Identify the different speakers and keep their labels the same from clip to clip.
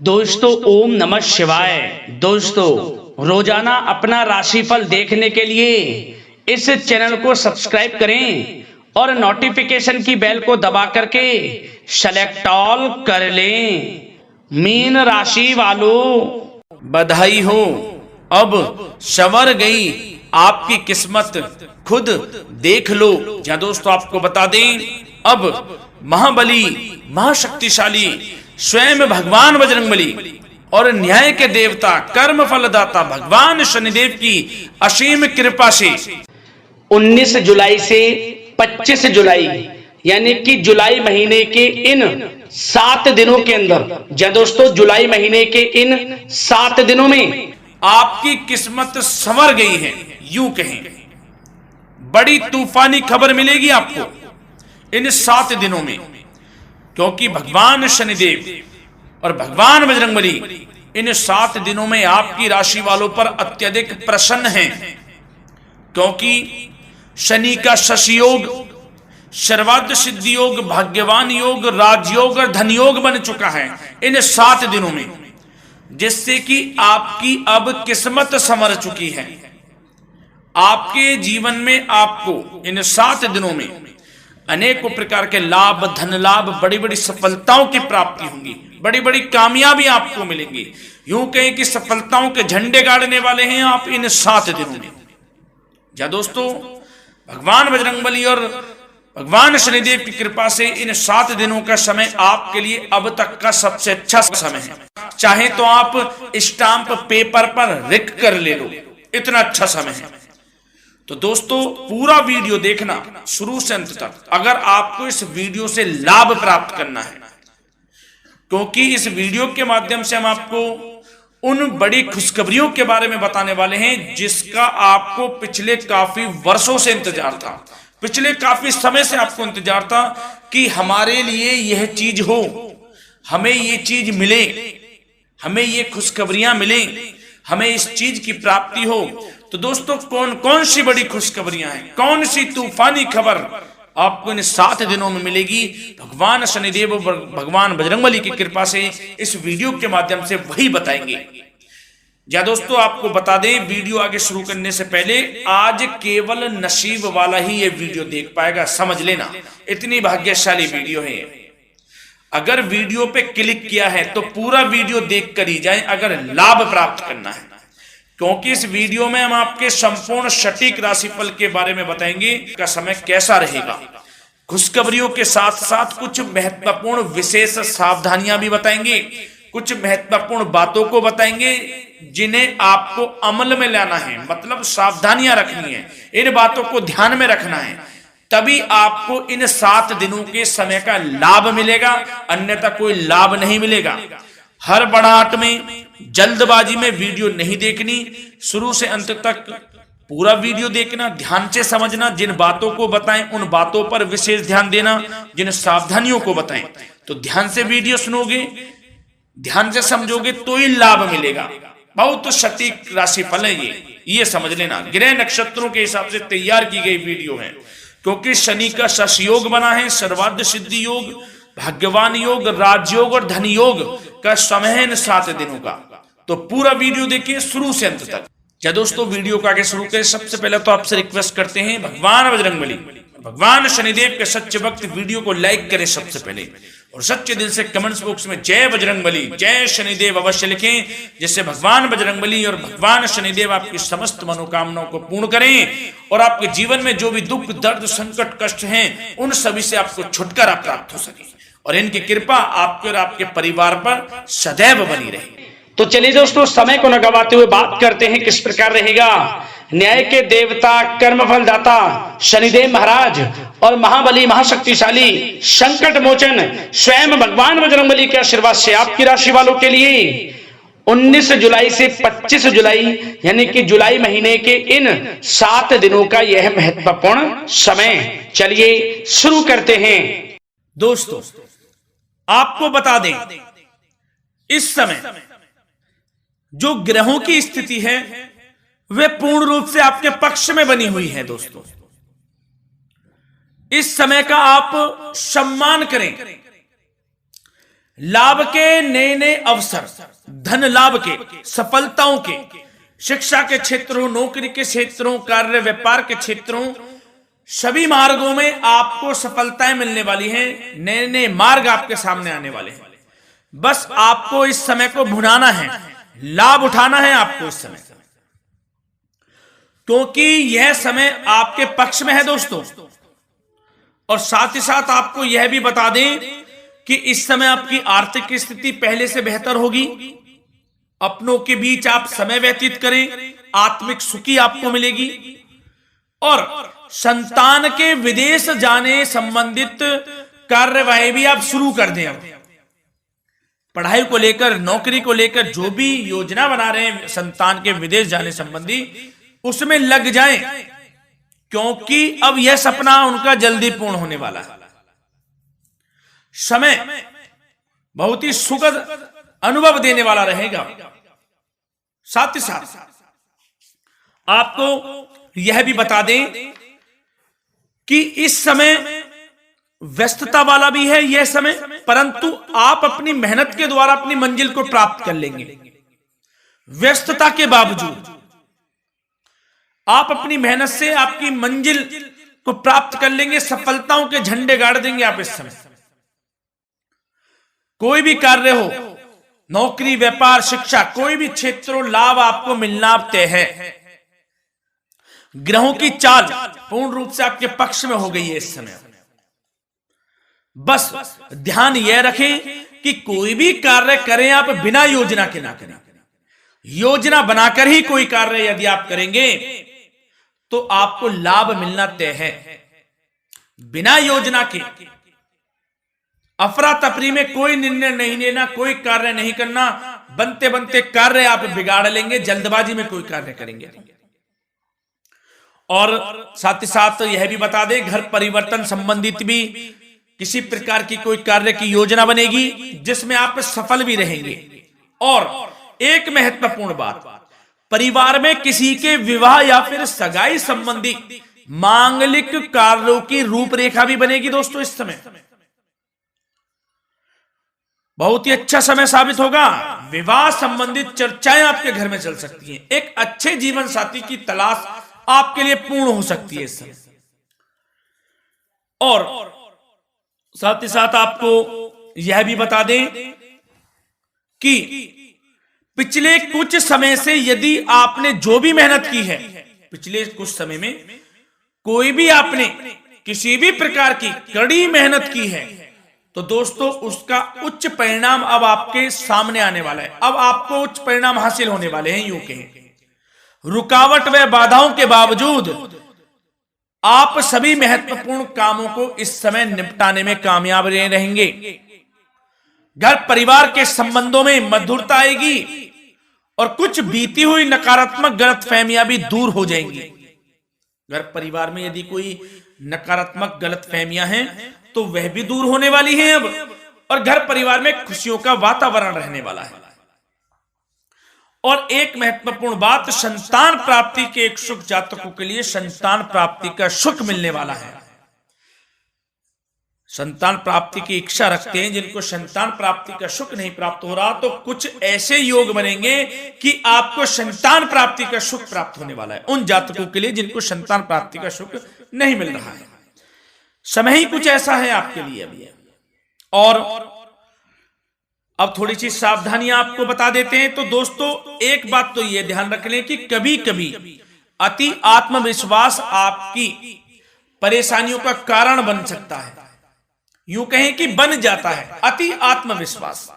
Speaker 1: दोस्तों ओम नमः शिवाय। दोस्तों रोजाना अपना राशिफल देखने के लिए इस चैनल को सब्सक्राइब करें और नोटिफिकेशन की बेल को दबा करके सेलेक्ट ऑल कर लें। मीन राशि वालों
Speaker 2: बधाई हो, अब संवर गई आपकी किस्मत, खुद देख लो। या दोस्तों आपको बता दें, अब महाबली महाशक्तिशाली स्वयं भगवान बजरंगबली और न्याय के देवता कर्म फलदाता भगवान शनिदेव की असीम कृपा से
Speaker 1: 19 जुलाई से 25 जुलाई यानी कि जुलाई महीने के इन 7 दिनों के अंदर, या दोस्तों जुलाई महीने के इन 7 दिनों में
Speaker 2: आपकी किस्मत संवर गई है। यूं कहें, बड़ी तूफानी खबर मिलेगी आपको इन 7 दिनों में, क्योंकि भगवान शनिदेव और भगवान बजरंगबली इन 7 दिनों में आपकी राशि वालों पर अत्यधिक प्रसन्न हैं, क्योंकि शनि का शशि योग, सर्वार्थ सिद्धि योग, भाग्यवान योग, राजयोग और धन योग बन चुका है इन 7 दिनों में, जिससे कि आपकी अब किस्मत संवर चुकी है। आपके जीवन में आपको इन 7 दिनों में अनेकों प्रकार के लाभ, धन लाभ, बड़ी बड़ी सफलताओं की प्राप्ति होंगी, बड़ी बड़ी कामयाबी आपको मिलेंगी। यूं कहें कि सफलताओं के झंडे गाड़ने वाले हैं आप इन 7 दिनों में। या दोस्तों भगवान बजरंगबली और भगवान शनिदेव की कृपा से इन 7 दिनों का समय आपके लिए अब तक का सबसे अच्छा समय है। चाहे तो आप स्टाम्प पेपर पर लिख कर ले लो, इतना अच्छा समय है। तो दोस्तों पूरा वीडियो देखना शुरू से अंत तक, अगर आपको इस वीडियो से लाभ प्राप्त करना है, क्योंकि इस वीडियो के माध्यम से हम आपको उन बड़ी खुशखबरियों के बारे में बताने वाले हैं जिसका आपको पिछले काफी वर्षों से इंतजार था, पिछले काफी समय से आपको इंतजार था कि हमारे लिए यह चीज हो, हमें ये चीज मिले, हमें ये खुशखबरियां मिले, हमें इस चीज की प्राप्ति हो। तो दोस्तों कौन कौन सी बड़ी खुशखबरियां हैं, कौन सी तूफानी खबर आपको इन 7 दिनों में मिलेगी, भगवान शनिदेव और भगवान बजरंगबली की कृपा से इस वीडियो के माध्यम से वही बताएंगे। या दोस्तों आपको बता दें, वीडियो आगे शुरू करने से पहले आज केवल नसीब वाला ही ये वीडियो देख पाएगा, समझ लेना, इतनी भाग्यशाली वीडियो है। अगर वीडियो पे क्लिक किया है तो पूरा वीडियो देख कर ही जाए अगर लाभ प्राप्त करना है, क्योंकि इस वीडियो में हम आपके संपूर्ण सटीक राशिफल के बारे में बताएंगे का समय कैसा रहेगा। खुशखबरियों के साथ साथ कुछ महत्वपूर्ण विशेष सावधानियां भी बताएंगे, कुछ महत्वपूर्ण बातों को बताएंगे जिन्हें आपको अमल में लाना है, मतलब सावधानियां रखनी है, इन बातों को ध्यान में रखना है, तभी आपको इन 7 दिनों के समय का लाभ मिलेगा, अन्यथा कोई लाभ नहीं मिलेगा। हर बढ़ाहट में, जल्दबाजी में वीडियो नहीं देखनी, शुरू से अंत तक पूरा वीडियो देखना, ध्यान से समझना, जिन बातों को बताएं उन बातों पर विशेष ध्यान देना, जिन सावधानियों को बताएं तो ध्यान से वीडियो सुनोगे, ध्यान से समझोगे तो ही लाभ मिलेगा। बहुत सटीक राशिफल है ये समझ लेना। ग्रह नक्षत्रों के हिसाब से तैयार की गई वीडियो है, क्योंकि शनि का शशि योग बना है, सर्वार्थ सिद्धि योग, भाग्यवान योग, राजयोग और धन योग का समय है इन 7 दिनों का। तो पूरा वीडियो देखिए शुरू से अंत तक। या दोस्तों वीडियो को आगे शुरू करें, सबसे पहले तो आपसे रिक्वेस्ट करते हैं, भगवान बजरंगबली, भगवान शनिदेव के सच्चे भक्त वीडियो को लाइक करें सबसे पहले, और सच्चे दिल से कमेंट्स बॉक्स में जय बजरंगबली, जय शनिदेव अवश्य लिखें, जिससे भगवान बजरंगबली और भगवान शनिदेव आपकी समस्त मनोकामनाओं को पूर्ण करें और आपके जीवन में जो भी दुख, दर्द, संकट, कष्ट हैं उन सभी से आपको छुटकारा प्राप्त हो सके और इनकी कृपा आपके और आपके परिवार पर सदैव बनी रहे।
Speaker 1: तो चलिए दोस्तों समय को न गवाते हुए बात करते हैं किस प्रकार रहेगा न्याय के देवता, कर्मफल दाता शनिदेव महाराज और महाबली महाशक्तिशाली संकट मोचन स्वयं भगवान बजरंगबली के आशीर्वाद से आपकी राशि वालों के लिए 19 जुलाई से 25 जुलाई यानी कि जुलाई महीने के इन 7 दिनों का यह महत्वपूर्ण समय। चलिए शुरू करते हैं।
Speaker 2: दोस्तों आपको बता दें, इस समय जो ग्रहों की स्थिति है वे पूर्ण रूप से आपके पक्ष में बनी हुई है। दोस्तों इस समय का आप सम्मान करें, लाभ के नए नए अवसर, धन लाभ के, सफलताओं के, शिक्षा के क्षेत्रों, नौकरी के क्षेत्रों, कार्य व्यापार के क्षेत्रों, सभी मार्गों में आपको सफलताएं मिलने वाली हैं। नए नए मार्ग आपके सामने आने वाले हैं। बस आपको इस समय को भुनाना है, लाभ उठाना है आपको इस समय, क्योंकि यह समय आपके पक्ष में है दोस्तों। और साथ ही साथ आपको यह भी बता दें कि इस समय आपकी आर्थिक स्थिति पहले से बेहतर होगी। अपनों के बीच आप समय व्यतीत करें, आत्मिक सुखी आपको मिलेगी। और संतान के विदेश जाने संबंधित कार्यवाही भी आप शुरू कर दें। पढ़ाई को लेकर, नौकरी को लेकर जो भी योजना बना रहे हैं संतान के विदेश जाने संबंधी, उसमें लग जाएं, क्योंकि अब यह सपना उनका जल्दी पूर्ण होने वाला है। समय बहुत ही सुखद अनुभव देने वाला रहेगा। साथ ही साथ आपको यह भी बता दें कि इस समय व्यस्तता वाला भी है यह समय, परंतु आप अपनी मेहनत के द्वारा अपनी मंजिल को प्राप्त कर लेंगे। व्यस्तता के बावजूद आप अपनी मेहनत से आपकी मंजिल को प्राप्त कर लेंगे। सफलताओं के झंडे गाड़ देंगे आप इस समय। कोई भी कार्य हो, नौकरी, व्यापार, शिक्षा, कोई भी क्षेत्र, लाभ आपको मिलना तय है। ग्रहों की चाल पूर्ण रूप से आपके पक्ष में हो गई है इस समय। बस ध्यान यह रखें कि कोई भी कार्य करें आप बिना योजना के ना करें। योजना बनाकर ही कोई कार्य यदि आप करेंगे तो आपको लाभ मिलना तय है। बिना योजना के अफरा तफरी में कोई निर्णय नहीं लेना, कोई कार्य नहीं करना। बनते बनते कार्य आप बिगाड़ लेंगे, जल्दबाजी में कोई कार्य करेंगे। और साथ ही साथ यह भी बता दें, घर परिवर्तन संबंधित भी किसी प्रकार की कोई कार्य की योजना बनेगी जिसमें आप सफल भी रहेंगे। और एक महत्वपूर्ण बात, परिवार में किसी के विवाह या फिर सगाई संबंधी मांगलिक कार्यों की रूपरेखा भी बनेगी दोस्तों। इस समय बहुत ही अच्छा समय साबित होगा। विवाह संबंधित चर्चाएं आपके घर में चल सकती हैं। एक अच्छे जीवन साथी की तलाश आपके लिए पूर्ण हो सकती है इस समय। और साथ ही साथ आपको यह भी बता दें कि पिछले कुछ समय से यदि आपने जो भी मेहनत की है, पिछले कुछ समय में कोई भी आपने किसी भी प्रकार की कड़ी मेहनत की है, तो दोस्तों उसका उच्च परिणाम अब आपके सामने आने वाला है। अब आपको उच्च परिणाम हासिल होने वाले हैं। यूं कहें, रुकावट व बाधाओं के बावजूद आप सभी महत्वपूर्ण कामों को इस समय निपटाने में कामयाब रहेंगे। घर परिवार के संबंधों में मधुरता आएगी और कुछ बीती हुई नकारात्मक गलतफहमियां भी दूर हो जाएंगी। घर परिवार में यदि कोई नकारात्मक गलतफहमियां हैं तो वह भी दूर होने वाली हैं अब, और घर परिवार में खुशियों का वातावरण रहने वाला है। और एक महत्वपूर्ण बात, संतान प्राप्ति के इच्छुक जातकों के लिए संतान प्राप्ति का सुख मिलने वाला है। संतान प्राप्ति की इच्छा रखते हैं जिनको संतान प्राप्ति का सुख नहीं प्राप्त हो रहा, तो कुछ ऐसे योग बनेंगे कि आपको संतान प्राप्ति का सुख प्राप्त होने वाला है। उन जातकों के लिए जिनको संतान प्राप्ति का सुख नहीं मिल रहा है, समय ही कुछ ऐसा है आपके लिए अभी। और अब थोड़ी सी सावधानियां आपको बता देते हैं। तो दोस्तों एक बात तो यह ध्यान रख लें कि कभी कभी अति आत्मविश्वास आपकी परेशानियों का कारण बन सकता है। यूं कहें कि बन जाता है। अति आत्मविश्वास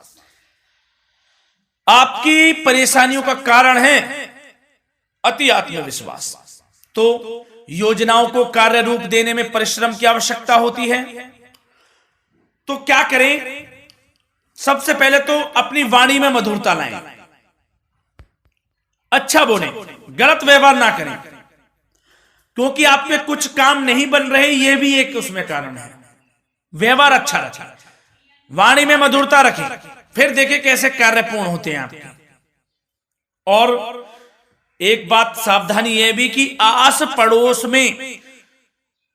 Speaker 2: आपकी परेशानियों का कारण है। अति आत्मविश्वास तो योजनाओं को कार्य रूप देने में परिश्रम की आवश्यकता होती है। तो क्या करें? सबसे पहले तो अपनी वाणी में मधुरता लाएं, अच्छा बोलें, गलत व्यवहार ना करें, क्योंकि आप पे कुछ काम नहीं बन रहे, यह भी एक उसमें कारण है। व्यवहार अच्छा रखें, वाणी में मधुरता रखें, फिर देखें कैसे कार्य पूर्ण होते हैं आपके। और एक बात सावधानी यह भी कि आस पड़ोस में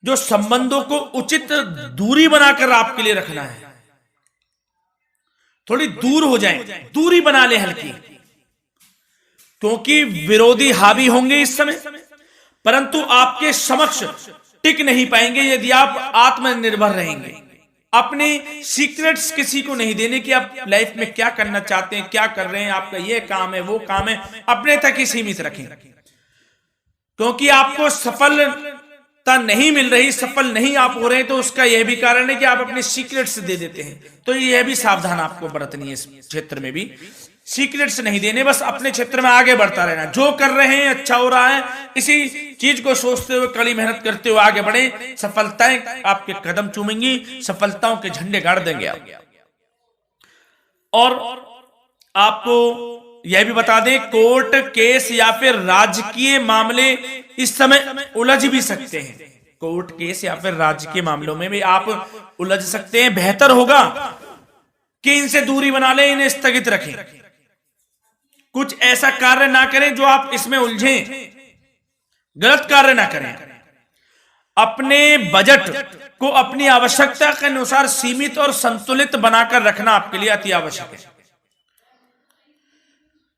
Speaker 2: जो संबंधों को उचित दूरी बनाकर आपके लिए रखना है। थोड़ी दूर हो जाएं, दूरी बना ले हल्की, क्योंकि विरोधी हावी होंगे इस समय, परंतु आपके समक्ष टिक नहीं पाएंगे यदि आप आत्मनिर्भर रहेंगे। अपने सीक्रेट्स किसी को नहीं देने कि आप लाइफ में क्या करना चाहते हैं, क्या कर रहे हैं, आपका ये काम है वो काम है, अपने तक ही सीमित रखें, क्योंकि आपको सफलता नहीं मिल रही, सफल नहीं आप हो रहे, तो उसका यह भी कारण है कि आप अपने सीक्रेट्स दे देते हैं। तो यह भी सावधान आपको बरतनी है, इस क्षेत्र में भी सीक्रेट्स नहीं देने, बस अपने क्षेत्र में आगे बढ़ता रहना, जो कर रहे हैं अच्छा हो रहा है, इसी चीज को सोचते हुए कड़ी मेहनत करते हुए आगे बढ़े, सफलताएं आपके कदम चूमेंगी, सफलताओं के झंडे गाड़ देंगे आप। और आपको यह भी बता दें, कोर्ट केस या फिर राजकीय मामले इस समय उलझ भी सकते हैं, कोर्ट केस या फिर राजकीय मामलों में भी आप उलझ सकते हैं। बेहतर होगा कि इनसे दूरी बना लें, इन्हें स्थगित रखें, कुछ ऐसा कार्य ना करें जो आप इसमें उलझें, गलत कार्य ना करें। अपने बजट को अपनी आवश्यकता के अनुसार सीमित और संतुलित बनाकर रखना आपके लिए अति आवश्यक है।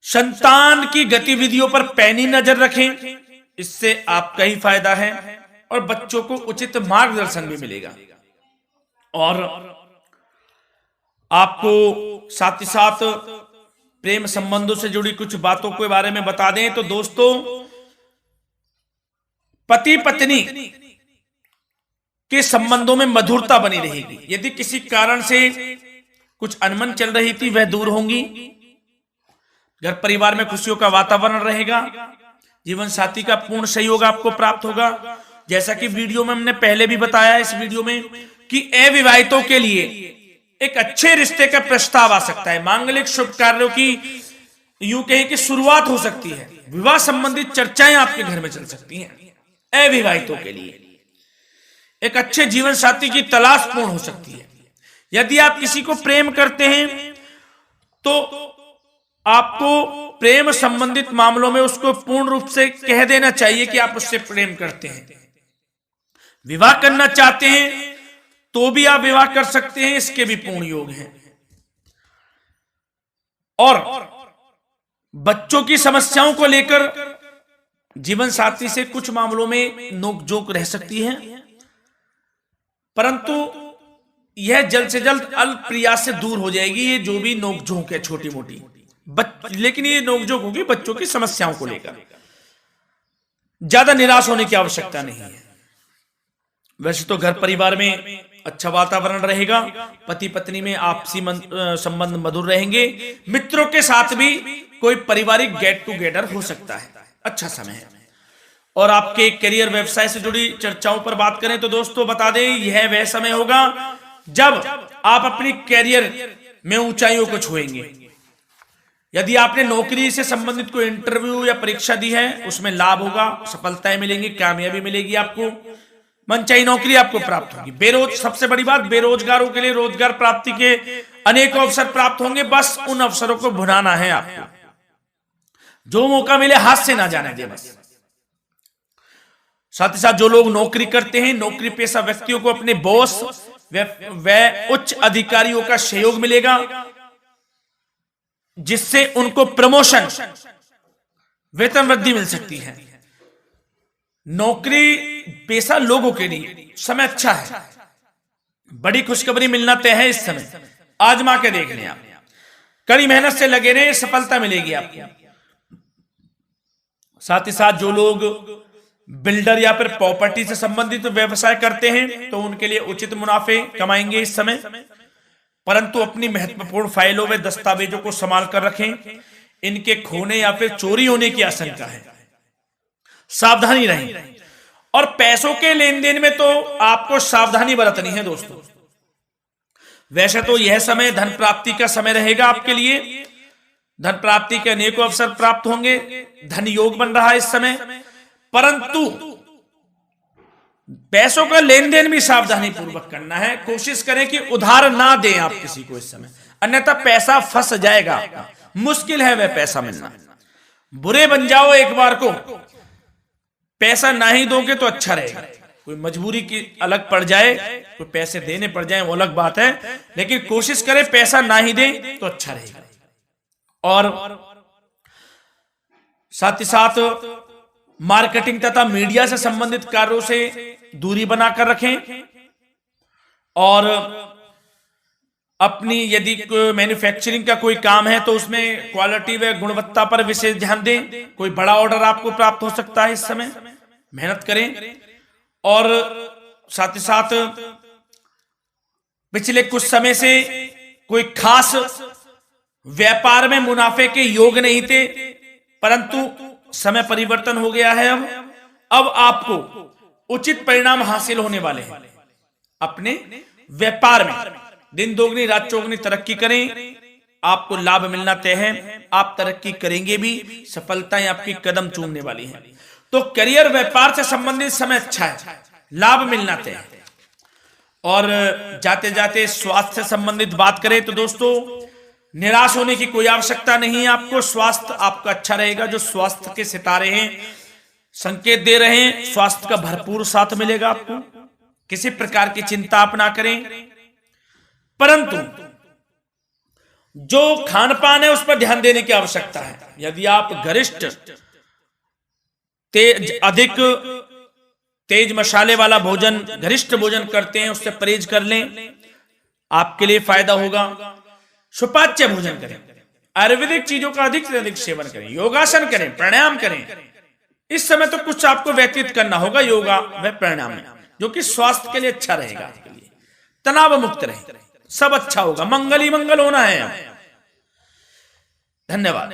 Speaker 2: संतान की गतिविधियों पर पैनी नजर रखें, इससे आपका ही फायदा है और बच्चों को उचित मार्गदर्शन भी मिलेगा। और आपको साथ ही साथ प्रेम संबंधों से जुड़ी कुछ बातों के बारे में बता दें तो दोस्तों, पति पत्नी के संबंधों में मधुरता बनी रहेगी। यदि किसी कारण से कुछ अनबन चल रही थी वह दूर होंगी, घर परिवार में खुशियों का वातावरण रहेगा, जीवन साथी का पूर्ण सहयोग आपको प्राप्त होगा। जैसा कि वीडियो में हमने पहले भी बताया इस वीडियो में कि अविवाहितों के लिए एक अच्छे रिश्ते का प्रस्ताव आ सकता है, मांगलिक शुभ कार्यों की यूं कहें कि शुरुआत हो सकती है, विवाह संबंधित चर्चाएं आपके घर में चल सकती हैं। अविवाहितों के लिए एक अच्छे जीवन साथी की तलाश पूर्ण हो सकती है। यदि आप किसी को प्रेम करते हैं तो आपको प्रेम संबंधित मामलों में उसको पूर्ण रूप से कह देना चाहिए कि आप उससे प्रेम करते हैं। विवाह करना चाहते हैं तो भी आप विवाह कर सकते हैं, इसके भी पूर्ण योग हैं। और बच्चों की समस्याओं को लेकर जीवन साथी से कुछ मामलों में नोकझोंक रह सकती है, परंतु यह जल्द से जल्द अल्प प्रयास से दूर हो जाएगी। ये जो भी नोकझोंक है छोटी मोटी, लेकिन ये नोकझोंक होगी बच्चों की समस्याओं को लेकर, ज्यादा निराश होने की आवश्यकता नहीं है। वैसे तो घर परिवार में अच्छा वातावरण रहेगा, पति पत्नी में आपसी संबंध मधुर रहेंगे, मित्रों के साथ भी कोई पारिवारिक गेट टुगेदर हो सकता है, अच्छा समय है। और आपके करियर व्यवसाय से जुड़ी चर्चाओं पर बात करें तो दोस्तों बता दें, यह वह समय होगा जब आप अपनी करियर में ऊंचाइयों को छुएंगे। यदि आपने नौकरी से संबंधित कोई इंटरव्यू या परीक्षा दी है, उसमें लाभ होगा, सफलताएं मिलेंगी, कामयाबी मिलेगी, आपको मनचाही नौकरी आपको प्राप्त होगी। सबसे बड़ी बात, बेरोजगारों के लिए रोजगार प्राप्ति के अनेक अवसर प्राप्त होंगे, बस उन अवसरों को भुनाना है आपको। जो मौका मिले हाथ से ना जाने दे बस। साथ ही साथ जो लोग नौकरी करते हैं, नौकरी पेशा व्यक्तियों को अपने बॉस व उच्च अधिकारियों का सहयोग मिलेगा, जिससे उनको प्रमोशन, वेतन वृद्धि मिल सकती है। नौकरी पेशा लोगों के लिए समय अच्छा है, बड़ी खुशखबरी मिलना तय है इस समय, आजमा के देख लें आप। कड़ी मेहनत से लगे रहे, सफलता मिलेगी आपको। साथ ही साथ जो लोग बिल्डर या फिर प्रॉपर्टी से संबंधित व्यवसाय करते हैं तो उनके लिए उचित मुनाफे कमाएंगे इस समय, परंतु अपनी महत्वपूर्ण फाइलों व दस्तावेजों को संभाल कर रखें, इनके खोने या फिर चोरी होने की आशंका है, सावधानी रहें। और पैसों के लेन देन में तो आपको सावधानी बरतनी है दोस्तों। वैसे तो यह समय धन प्राप्ति का समय रहेगा आपके लिए, धन प्राप्ति के अनेकों अवसर प्राप्त होंगे, धन योग बन रहा है इस समय, परंतु पैसों का लेन देन भी सावधानी पूर्वक करना है। कोशिश करें कि उधार ना दें आप किसी को इस समय, अन्यथा पैसा फंस जाएगा, मुश्किल है वह पैसा मिलना। बुरे बन जाओ एक बार को, पैसा ना ही दोगे तो अच्छा रहेगा। कोई मजबूरी की अलग पड़ जाए, कोई पैसे देने पड़ जाए वो अलग बात है, लेकिन कोशिश करें पैसा ना ही दें तो अच्छा रहेगा। और साथ ही साथ मार्केटिंग तथा मीडिया से संबंधित कार्यों से दूरी बनाकर रखें। और अपनी यदि मैन्युफैक्चरिंग का कोई काम है तो उसमें क्वालिटी व गुणवत्ता पर विशेष ध्यान दें। कोई बड़ा ऑर्डर आपको प्राप्त हो सकता है इस समय, मेहनत करें। और साथ ही साथ पिछले कुछ समय से कोई खास व्यापार में मुनाफे के योग नहीं थे, परंतु समय परिवर्तन हो गया है। अब आपको उचित परिणाम हासिल होने वाले हैं। अपने व्यापार में दिन दोगुनी रात चौगुनी तरक्की करें, आपको लाभ मिलना तय है। आप तरक्की करेंगे भी, सफलताएं आपकी कदम चूमने वाली हैं। तो करियर व्यापार से संबंधित समय अच्छा है, लाभ मिलना तय है। और जाते जाते स्वास्थ्य से संबंधित बात करें तो दोस्तों निराश होने की कोई आवश्यकता नहीं है। आपको स्वास्थ्य आपका अच्छा रहेगा। जो स्वास्थ्य के सितारे हैं संकेत दे रहे हैं, स्वास्थ्य का भरपूर साथ मिलेगा आपको। किसी प्रकार की चिंता आप ना करें, परंतु जो खान पान है उस पर ध्यान देने की आवश्यकता है। यदि आप गरिष्ठ अधिक तेज मसाले वाला भोजन, गरिष्ठ भोजन करते हैं, उससे परहेज कर लें, आपके लिए फायदा होगा। सुपाच्य भोजन करें, आयुर्वेदिक चीजों का अधिक से अधिक सेवन करें, योगासन करें, प्राणायाम करें। इस समय तो कुछ आपको व्यतीत करना होगा योगा व प्राणायाम में, जो कि स्वास्थ्य के लिए अच्छा रहेगा, आपके लिए तनाव मुक्त रहे, सब अच्छा होगा। मंगल ही मंगल होना है। धन्यवाद।